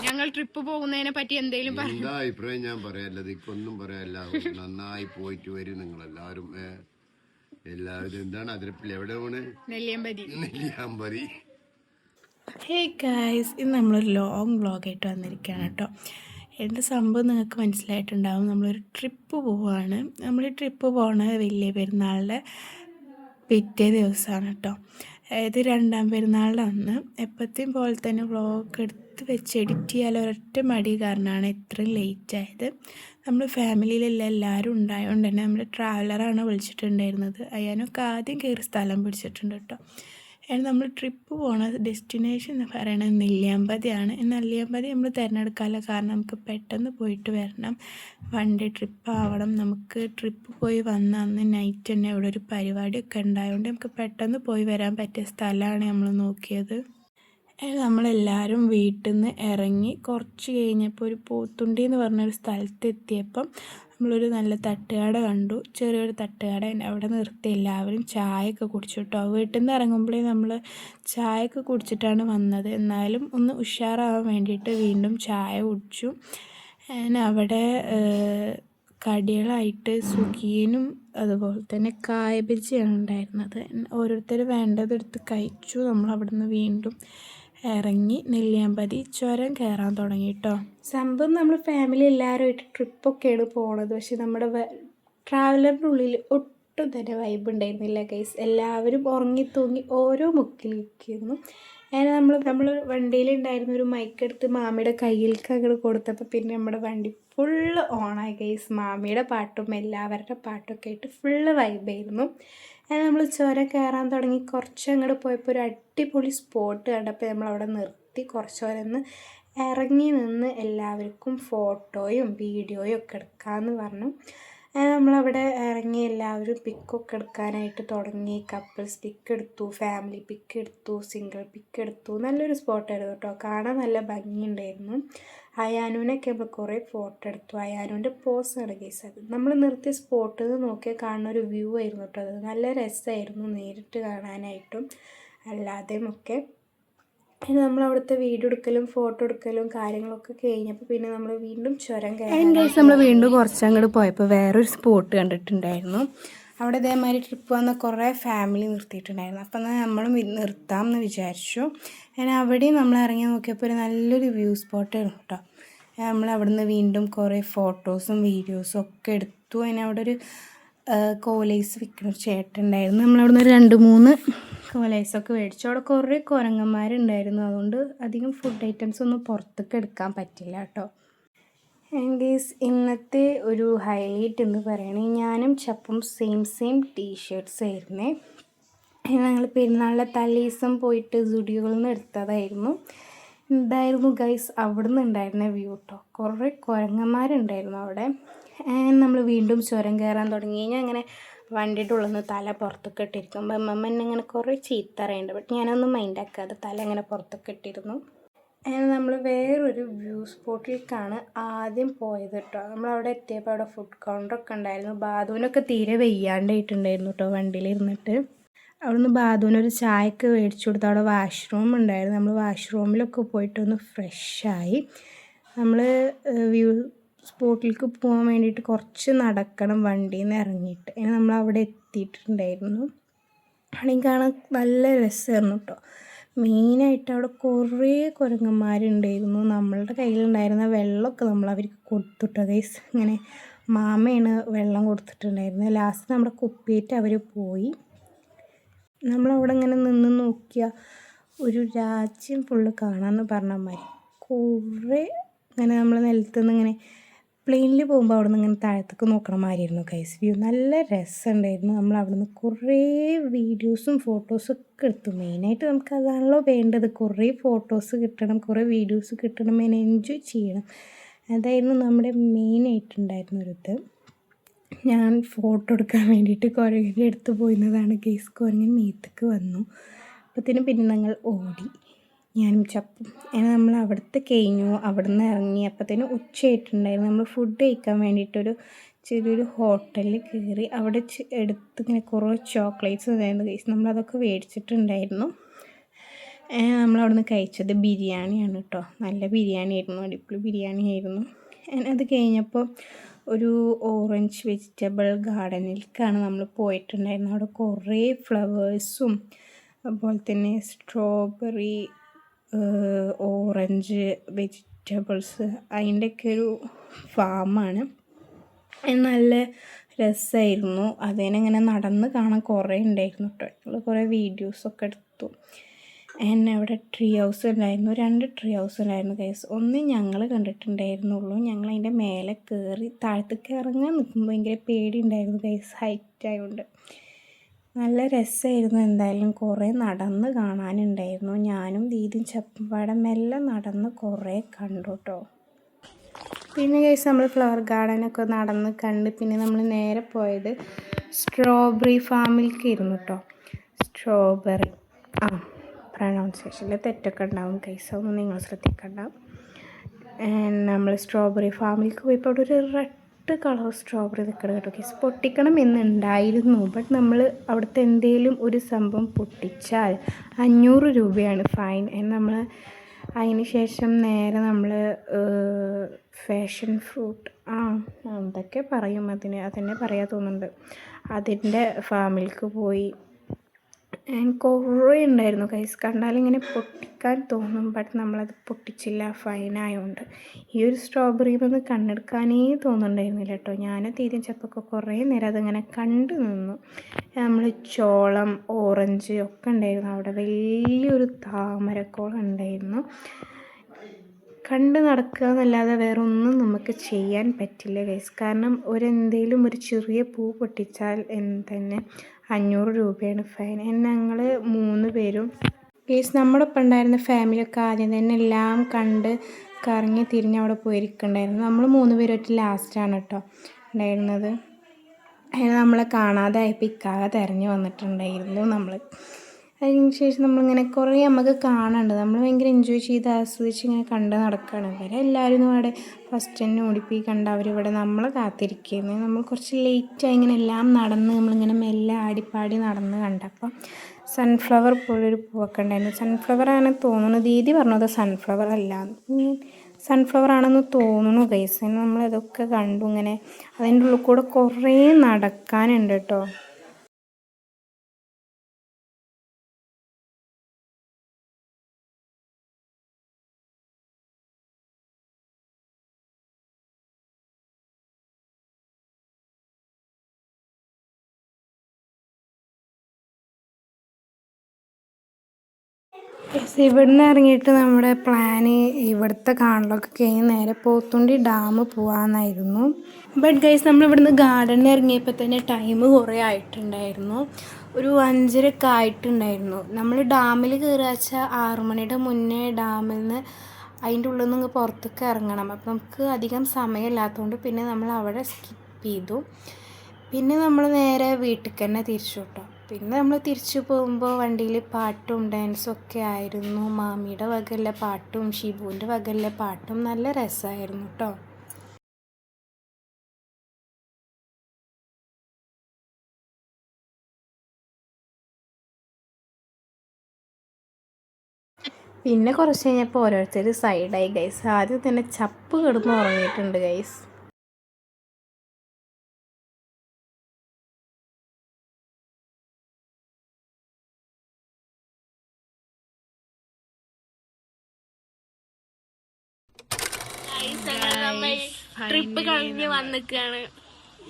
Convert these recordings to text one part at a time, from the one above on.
ഞങ്ങൾ ട്രിപ്പ് പോകുന്നതിനെ പറ്റി എന്തെങ്കിലും എന്താ അഭിപ്രായം ഞാൻ പറയാല്ലത് ഇപ്പൊ ഒന്നും പറയാല്ല. നന്നായി പോയിട്ട് വരും നിങ്ങളെല്ലാവരും. എല്ലാവരും എന്താണ് അതിരപ്പിള്ളി എവിടെ പോണ്? നെല്ലിയാമ്പതി. ഹേ ഗായ്സ്, ഇന്ന് നമ്മളൊരു ലോങ് വ്ളോഗായിട്ട് വന്നിരിക്കുകയാണ് കേട്ടോ. എന്ത് സംഭവം നിങ്ങൾക്ക് മനസ്സിലായിട്ടുണ്ടാവും. നമ്മളൊരു ട്രിപ്പ് പോവുകയാണ്. നമ്മൾ ട്രിപ്പ് പോകുന്നത് വലിയ പെരുന്നാളിൻ്റെ പിറ്റേ ദിവസമാണ് കേട്ടോ. അതായത് 2ാം പെരുന്നാളിൻ്റെ അന്ന്. എപ്പോഴത്തെയും പോലെ തന്നെ വ്ളോഗ് എടുത്ത് വെച്ച് എഡിറ്റ് ചെയ്യാൻ ഒരൊറ്റ മടി കാരണമാണ് ഇത്രയും ലേറ്റ് ആയത്. നമ്മൾ ഫാമിലിയിലുള്ള എല്ലാവരും ഉണ്ടായതുകൊണ്ട് തന്നെ നമ്മൾ ട്രാവലറാണ് വിളിച്ചിട്ടുണ്ടായിരുന്നത്. അയ്യാനൊക്കെ ആദ്യം കയറി സ്ഥലം പിടിച്ചിട്ടുണ്ട് കേട്ടോ. നമ്മൾ ട്രിപ്പ് പോണ ഡെസ്റ്റിനേഷൻ എന്ന് പറയുന്നത് നെല്ലിയാമ്പതിയാണ്. നെല്ലിയാമ്പതി നമ്മൾ തിരഞ്ഞെടുക്കാനുള്ള കാരണം നമുക്ക് പെട്ടെന്ന് പോയിട്ട് വരണം. 1 ഡേ ട്രിപ്പ് ആവണം. നമുക്ക് ട്രിപ്പ് പോയി വന്ന അന്ന് നൈറ്റ് തന്നെ ഇവിടെ ഒരു പരിപാടിയൊക്കെ ഉണ്ടായതുകൊണ്ട് നമുക്ക് പെട്ടെന്ന് പോയി വരാൻ പറ്റിയ സ്ഥലമാണ് നമ്മൾ നോക്കിയത്. നമ്മളെല്ലാവരും വീട്ടിൽ നിന്ന് ഇറങ്ങി കുറച്ച് കഴിഞ്ഞപ്പോൾ ഒരു പോത്തുണ്ടി എന്ന് പറഞ്ഞൊരു സ്ഥലത്ത് എത്തിയപ്പം നമ്മളൊരു നല്ല തട്ടുകട കണ്ടു. ചെറിയൊരു തട്ടുകട. അവിടെ നിർത്തി എല്ലാവരും ചായയൊക്കെ കുടിച്ചു കേട്ടോ. വീട്ടിൽ നിന്ന് ഇറങ്ങുമ്പോഴേ നമ്മൾ ചായയൊക്കെ കുടിച്ചിട്ടാണ് വന്നത്. എന്നാലും ഒന്ന് ഉഷാറാവാൻ വേണ്ടിയിട്ട് വീണ്ടും ചായ കുടിച്ചു. അവിടെ കടികളായിട്ട് സുഖീനും അതുപോലെ തന്നെ കായ ബജിയാണ് ഉണ്ടായിരുന്നത്. ഓരോരുത്തർ വേണ്ടതെടുത്ത് കഴിച്ചു. നമ്മൾ അവിടെ നിന്ന് വീണ്ടും ഇറങ്ങി നെല്ലിയാമ്പതി ചുരം കയറാൻ തുടങ്ങി കേട്ടോ. സംഭവം നമ്മൾ ഫാമിലി എല്ലാവരുമായിട്ട് ട്രിപ്പൊക്കെയാണ് പോണത്. പക്ഷെ നമ്മുടെ ട്രാവലറിൻ്റെ ഉള്ളിൽ ഒട്ടും തന്നെ വൈബ് ഉണ്ടായിരുന്നില്ല ഗൈസ്. എല്ലാവരും ഉറങ്ങി തൂങ്ങി ഓരോ മുക്കിലിരിക്കുന്നു. നമ്മൾ വണ്ടിയിലുണ്ടായിരുന്ന ഒരു മൈക്കെടുത്ത് മാമിയുടെ കയ്യിലേക്ക് അങ്ങോട്ട് കൊടുത്തപ്പോൾ പിന്നെ നമ്മുടെ വണ്ടി ഫുള്ള് ഓണായി ഗൈസ്. മാമിയുടെ പാട്ടും എല്ലാവരുടെ പാട്ടൊക്കെ ആയിട്ട് ഫുള്ള് വൈബായിരുന്നു. നമ്മൾ ചുരം കയറാൻ തുടങ്ങി. കുറച്ച് അങ്ങോട്ട് പോയപ്പോൾ ഒരു അടിപൊളി സ്പോട്ട് കണ്ടപ്പോൾ നമ്മളവിടെ നിർത്തി കുറച്ചോരൊന്ന് ഇറങ്ങി നിന്ന് എല്ലാവർക്കും ഫോട്ടോയും വീഡിയോയും ഒക്കെ എടുക്കാമെന്ന് പറഞ്ഞു. നമ്മളവിടെ ഇറങ്ങി എല്ലാവരും പിക്കൊക്കെ എടുക്കാനായിട്ട് തുടങ്ങി. കപ്പിൾസ് പിക്ക് എടുത്തു, ഫാമിലി പിക്ക് എടുത്തു, സിംഗിൾ പിക്ക് എടുത്തു. നല്ലൊരു സ്പോട്ടായിരുന്നു കേട്ടോ. കാണാൻ നല്ല ഭംഗിയുണ്ടായിരുന്നു. അയാനുവിനൊക്കെ നമ്മൾ കുറേ ഫോട്ടോ എടുത്തു. അയാനുവിൻ്റെ പോസാണ് കേസ്. അത് നമ്മൾ നിർത്തിയ സ്പോട്ടിൽ നിന്ന് നോക്കിയാൽ കാണുന്ന ഒരു വ്യൂ ആയിരുന്നു കേട്ടോ. അത് നല്ല രസമായിരുന്നു നേരിട്ട് കാണാനായിട്ടും അല്ലാതെയും ഒക്കെ. നമ്മളവിടുത്തെ വീഡിയോ എടുക്കലും ഫോട്ടോ എടുക്കലും കാര്യങ്ങളൊക്കെ കഴിഞ്ഞപ്പോൾ പിന്നെ നമ്മൾ വീണ്ടും ചുരം കയറി. നമ്മൾ വീണ്ടും കുറച്ചങ്ങോട്ട് പോയപ്പോൾ വേറൊരു സ്പോട്ട് കണ്ടിട്ടുണ്ടായിരുന്നു. അവിടെ ഇതേമാതിരി ട്രിപ്പ് വന്ന കുറേ ഫാമിലി നിർത്തിയിട്ടുണ്ടായിരുന്നു. അപ്പം എന്നാൽ നമ്മളും നിർത്താമെന്ന് വിചാരിച്ചു. അവിടെയും നമ്മൾ ഇറങ്ങി നോക്കിയപ്പോൾ ഒരു നല്ലൊരു വ്യൂ സ്പോട്ടായിരുന്നു കേട്ടോ. നമ്മൾ അവിടെ നിന്ന് വീണ്ടും കുറേ ഫോട്ടോസും വീഡിയോസും ഒക്കെ എടുത്തു. അവിടെ ഒരു കോലൈസ് വിൽക്കുന്ന ഒരു ചേട്ടനുണ്ടായിരുന്നു. നമ്മളവിടെ നിന്ന് 2-3 കോലൈസൊക്കെ മേടിച്ചു. അവിടെ കുറേ കുരങ്ങന്മാരുണ്ടായിരുന്നു. അതുകൊണ്ട് അധികം ഫുഡ് ഐറ്റംസ് ഒന്നും പുറത്തേക്ക് എടുക്കാൻ പറ്റില്ല കേട്ടോ. ഗൈസ്, ഇന്നത്തെ ഒരു ഹൈലൈറ്റ് എന്ന് പറയുകയാണെങ്കിൽ ഞാനും ചപ്പും സെയിം ടീഷർട്ട്സ് ആയിരുന്നേ. ഞങ്ങൾ പെരുന്നാളിലെ തലേദിവസം പോയിട്ട് സ്റ്റുഡിയോയിൽ നിന്ന് എടുത്തതായിരുന്നു. ഇതായിരുന്നു ഗൈസ് അവിടെ നിന്ന് ഉണ്ടായിരുന്ന വ്യൂ കേട്ടോ. കുറേ കുരങ്ങന്മാരുണ്ടായിരുന്നു അവിടെ. നമ്മൾ വീണ്ടും ചുരം കയറാൻ തുടങ്ങി കഴിഞ്ഞാൽ അങ്ങനെ വണ്ടിയുടെ ഉള്ളിൽ നിന്ന് തല പുറത്തൊക്കെ ഇട്ടിരിക്കുമ്പോൾ അമ്മമ്മ എന്നെ ഇങ്ങനെ കുറേ ചീത്ത അറിയുന്നുണ്ട്. ബട്ട് ഞാനൊന്നും മൈൻഡാക്കാതെ തല ഇങ്ങനെ പുറത്തൊക്കെ ഇട്ടിരുന്നു. നമ്മൾ വേറൊരു വ്യൂ സ്പോട്ടിലേക്കാണ് ആദ്യം പോയത് കേട്ടോ. നമ്മളവിടെ എത്തിയപ്പോൾ അവിടെ ഫുഡ് കൗണ്ടറൊക്കെ ഉണ്ടായിരുന്നു. ബാധുവിനൊക്കെ തീരെ വെയ്യാണ്ടായിട്ടുണ്ടായിരുന്നു കേട്ടോ വണ്ടിയിലിരുന്നിട്ട്. അവിടുന്ന് ബാധുവിനൊരു ചായയൊക്കെ മേടിച്ചു കൊടുത്തു. അവിടെ വാഷ്റൂം ഉണ്ടായിരുന്നു. നമ്മൾ വാഷ്റൂമിലൊക്കെ പോയിട്ടൊന്ന് ഫ്രഷായി. നമ്മൾ വ്യൂ സ്പോട്ടിലേക്ക് പോകാൻ വേണ്ടിയിട്ട് കുറച്ച് നടക്കണം വണ്ടിയിൽ നിന്ന് ഇറങ്ങിയിട്ട്. നമ്മളവിടെ എത്തിയിട്ടുണ്ടായിരുന്നു. ആണെങ്കിൽ കാണാൻ നല്ല രസമായിരുന്നു കേട്ടോ. മെയിനായിട്ട് അവിടെ കുറേ കുരങ്ങന്മാരുണ്ടായിരുന്നു. നമ്മളുടെ കയ്യിലുണ്ടായിരുന്ന വെള്ളമൊക്കെ നമ്മൾ അവർക്ക് കൊടുത്തിട്ടോ ഗൈസ്. ഇങ്ങനെ മാമയാണ് വെള്ളം കൊടുത്തിട്ടുണ്ടായിരുന്നത്. ലാസ്റ്റ് നമ്മുടെ കുപ്പിയിട്ട് അവർ പോയി. നമ്മളവിടെ ഇങ്ങനെ നിന്ന് നോക്കിയാൽ ഒരു രാജ്യം ഫുള്ള് കാണാമെന്ന് പറഞ്ഞ മാതിരി കുറേ ഇങ്ങനെ നമ്മൾ നിലത്തുനിന്ന് ഇങ്ങനെ പ്ലെയിനിൽ പോകുമ്പോൾ അവിടെ നിന്ന് ഇങ്ങനെ താഴത്തേക്ക് നോക്കണ മാതിരിയായിരുന്നു ഗൈസ് വ്യൂ. നല്ല രസമുണ്ടായിരുന്നു. നമ്മൾ അവിടെ നിന്ന് കുറേ വീഡിയോസും ഫോട്ടോസും ഒക്കെ എടുത്തു. മെയിനായിട്ട് നമുക്ക് അതാണല്ലോ വേണ്ടത്. കുറേ ഫോട്ടോസ് കിട്ടണം, കുറേ വീഡിയോസ് കിട്ടണം, അതിനെ എൻജോയ് ചെയ്യണം. അതായിരുന്നു നമ്മുടെ മെയിനായിട്ടുണ്ടായിരുന്നൊരിത്. ഞാൻ ഫോട്ടോ എടുക്കാൻ വേണ്ടിയിട്ട് കുരങ്ങിൻ്റെ അടുത്ത് പോയിരുന്നതാണ് ഗൈസ്. കുരങ്ങൻ മീത്തക്ക് വന്നു. അപ്പത്തിന് പിന്നെ ഞങ്ങൾ ഓടി. ഞാനും ചപ്പും. അങ്ങനെ നമ്മൾ അവിടുത്തെ കഴിഞ്ഞു. അവിടെ നിന്ന് ഇറങ്ങി അപ്പോഴത്തേനും ഉച്ചയായിട്ടുണ്ടായിരുന്നു. നമ്മൾ ഫുഡ് കഴിക്കാൻ വേണ്ടിയിട്ടൊരു ചെറിയൊരു ഹോട്ടലിൽ കയറി. അവിടെ എടുത്ത് ഇങ്ങനെ കുറേ ചോക്ലേറ്റ്സ് ഉണ്ടായിരുന്നു കഴിച്ചു. നമ്മളതൊക്കെ മേടിച്ചിട്ടുണ്ടായിരുന്നു. നമ്മളവിടെ നിന്ന് കഴിച്ചത് ബിരിയാണിയാണ് കേട്ടോ. നല്ല ബിരിയാണി ആയിരുന്നു, അടിപൊളി ബിരിയാണി ആയിരുന്നു. അത് കഴിഞ്ഞപ്പോൾ ഒരു ഓറഞ്ച് വെജിറ്റബിൾ ഗാർഡനിലേക്കാണ് നമ്മൾ പോയിട്ടുണ്ടായിരുന്നത്. അവിടെ കുറേ ഫ്ലവേഴ്സും അതുപോലെ തന്നെ സ്ട്രോബെറി, ഓറഞ്ച് വെജിറ്റബിൾസ് അതിൻ്റെയൊക്കെ ഒരു ഫാമാണ്. നല്ല രസമായിരുന്നു. അതിനിങ്ങനെ നടന്ന് കാണാൻ കുറേ ഉണ്ടായിരുന്നു കേട്ടോ. ഞങ്ങൾ കുറേ വീഡിയോസൊക്കെ എടുത്തു. എന്നെ അവിടെ ട്രീ ഹൗസ് ഉണ്ടായിരുന്നു, 2 ട്രീ ഹൗസ് ഉണ്ടായിരുന്നു ഗൈസ്. ഒന്ന് ഞങ്ങൾ കണ്ടിട്ടുണ്ടായിരുന്നുള്ളൂ. ഞങ്ങൾ അതിൻ്റെ മേലെ കയറി താഴത്തേക്ക് ഇറങ്ങാൻ നിൽക്കുമ്പോൾ ഭയങ്കര പേടി ഉണ്ടായിരുന്നു ഗൈസ്, ഹൈറ്റ് ആയതുകൊണ്ട്. നല്ല രസമായിരുന്നു. എന്തായാലും കുറേ നടന്ന് കാണാനുണ്ടായിരുന്നു. ഞാനും ദീദിയും ചപ്പുംപാടെ മെല്ലെ നടന്ന് കുറേ കണ്ടു കേട്ടോ. പിന്നെ ഗൈസ് നമ്മൾ ഫ്ലവർ ഗാർഡനൊക്കെ നടന്ന് കണ്ട് പിന്നെ നമ്മൾ നേരെ പോയത് സ്ട്രോബെറി ഫാമിലേക്ക് ഇരുന്നു കേട്ടോ. സ്ട്രോബെറി പ്രൊണൗൺസിയേഷനിൽ തെറ്റൊക്കെ ഉണ്ടാവും ഗൈസ്, അതൊന്നും നിങ്ങൾ ശ്രദ്ധിക്കണ്ട. നമ്മൾ സ്ട്രോബെറി ഫാമിലേക്ക് പോയപ്പോൾ അവിടെ ഒരു റെഡ് കളർ സ്ട്രോബെറി നിൽക്കണം കേട്ടോ ഗൈസ്. പൊട്ടിക്കണം എന്നുണ്ടായിരുന്നു. ബട്ട് നമ്മൾ അവിടുത്തെ എന്തെങ്കിലും ഒരു സംഭവം പൊട്ടിച്ചാൽ 500 രൂപയാണ് ഫൈൻ. നമ്മൾ അതിന് ശേഷം നേരെ നമ്മൾ ഫാഷൻ ഫ്രൂട്ട് എന്തൊക്കെ പറയും അതന്നെ പറയാൻ തോന്നുന്നുണ്ട്, അതിൻ്റെ ഫാമിലേക്ക് പോയി. കുറേ ഉണ്ടായിരുന്നു കൈസ്. കണ്ടാലിങ്ങനെ പൊട്ടിക്കാൻ തോന്നും, ബട്ട് നമ്മളത് പൊട്ടിച്ചില്ല, ഫൈനായതുകൊണ്ട്. ഈ ഒരു സ്ട്രോബെറിയിലൊന്ന് കണ്ണെടുക്കാനേ തോന്നുന്നുണ്ടായിരുന്നില്ല കേട്ടോ. ഞാനും തീരും ചപ്പൊക്കെ കുറേ നേരം അതിങ്ങനെ കണ്ടു നിന്നു. നമ്മൾ ചോളം, ഓറഞ്ച് ഒക്കെ ഉണ്ടായിരുന്നു അവിടെ. വലിയൊരു താമരക്കോളം ഉണ്ടായിരുന്നു. കണ്ട് നടക്കുക എന്നല്ലാതെ വേറെ ഒന്നും നമുക്ക് ചെയ്യാൻ പറ്റില്ല ഗൈസ്. കാരണം എന്തെങ്കിലും ഒരു ചെറിയ പൂ പൊട്ടിച്ചാൽ തന്നെ 500 രൂപയാണ് ഫൈൻ. ഞങ്ങൾ 3 പേരും ഗൈസ്, നമ്മുടെ ഒപ്പം ഉണ്ടായിരുന്ന ഫാമിലിയൊക്കെ ആദ്യം തന്നെ എല്ലാം കണ്ട് കറങ്ങി തിരിഞ്ഞ് അവിടെ പോയിരിക്കുന്നുണ്ടായിരുന്നു. നമ്മൾ 3 പേരൊക്കെ ലാസ്റ്റാണ് കേട്ടോ ഉണ്ടായിരുന്നത്. അതിന് നമ്മളെ കാണാതെ ആയപ്പോൾ ഇക്കാകെ തിരഞ്ഞു വന്നിട്ടുണ്ടായിരുന്നു. അതിന് ശേഷം നമ്മളിങ്ങനെ കുറേ നമുക്ക് കാണാനുണ്ട്. നമ്മൾ ഭയങ്കര എൻജോയ് ചെയ്ത് ആസ്വദിച്ച് ഇങ്ങനെ കണ്ട് നടക്കുകയാണ്. എല്ലാവരും അവിടെ ഫസ്റ്റ് തന്നെ ഓടിപ്പോയി കണ്ട് അവരിവിടെ നമ്മളെ കാത്തിരിക്കുന്നു. നമ്മൾ കുറച്ച് ലേറ്റായി ഇങ്ങനെ എല്ലാം നടന്ന് നമ്മളിങ്ങനെ മെല്ലെ ആടിപ്പാടി നടന്ന് കണ്ടപ്പം സൺഫ്ലവർ പോലൊരു പൂവൊക്കെ ഉണ്ടായിരുന്നു. സൺഫ്ലവർ ആണ് തോന്നുന്നു, ദീദി പറഞ്ഞത് സൺഫ്ലവർ അല്ല, സൺഫ്ലവർ ആണെന്ന് തോന്നുന്നു ഗൈസ്. നമ്മളതൊക്കെ കണ്ടു. ഇങ്ങനെ അതിൻ്റെ ഉള്ളിൽ കൂടെ കുറേ നടക്കാനുണ്ട് കേട്ടോ. ഇവിടുന്ന് ഇറങ്ങിയിട്ട് നമ്മുടെ പ്ലാന് ഇവിടുത്തെ കാണലൊക്കെ കഴിഞ്ഞ് നേരെ പോത്തുണ്ടി ഡാം പോകാമെന്നായിരുന്നു. ബട്ട് ഗൈസ് നമ്മൾ ഇവിടുന്ന് ഗാർഡനിൽ ഇറങ്ങിയപ്പോൾ തന്നെ ടൈം കുറേ ആയിട്ടുണ്ടായിരുന്നു. ഒരു 5:30 ഒക്കെ ആയിട്ടുണ്ടായിരുന്നു. നമ്മൾ ഡാമിൽ കയറുക വെച്ചാൽ 6 മണിയുടെ മുന്നേ ഡാമിൽ നിന്ന് അതിൻ്റെ ഉള്ളിൽ നിന്ന് പുറത്തേക്ക് ഇറങ്ങണം. അപ്പം നമുക്ക് അധികം സമയമില്ലാത്തതുകൊണ്ട് പിന്നെ നമ്മൾ അവിടെ സ്കിപ്പ് ചെയ്തു. പിന്നെ നമ്മൾ നേരെ വീട്ടിലേക്ക് തന്നെ തിരിച്ചു കേട്ടോ. പിന്നെ നമ്മൾ തിരിച്ചു പോകുമ്പോൾ വണ്ടിയിൽ പാട്ടും ഡാൻസും ഒക്കെ ആയിരുന്നു. മാമിയുടെ വകയിലെ പാട്ടും ഷിബുവിൻ്റെ വകയിലെ പാട്ടും നല്ല രസമായിരുന്നു കേട്ടോ. പിന്നെ കുറച്ച് കഴിഞ്ഞപ്പോൾ ഓരോരുത്തർ സൈഡായി ഗൈസ്. ആദ്യം തന്നെ ചപ്പ് കിടന്ന് ഉറങ്ങിയിട്ടുണ്ട് ഗൈസ്. ട്രിപ്പ് കഴിഞ്ഞ് വന്നിക്കാണ്.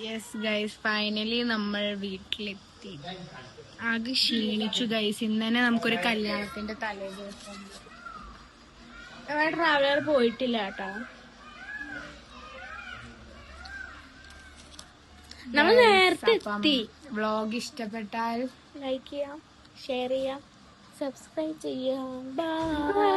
യെസ് ഗൈസ്, ഫൈനലി നമ്മൾ വീട്ടിലെത്തി. ആകെ ക്ഷീണിച്ചു ഗൈസ്. ഇന്ന് തന്നെ നമുക്കൊരു കല്യാണത്തിന്റെ തലേ ദിവസം. ട്രാവലർ പോയിട്ടില്ല കേട്ടോ. നമ്മൾ നേരത്തെ എത്തി. വ്ളോഗ് ഇഷ്ടപ്പെട്ടാൽ ലൈക്ക് ചെയ്യാം, ഷെയർ ചെയ്യാം, സബ്സ്ക്രൈബ് ചെയ്യാം. ബൈ.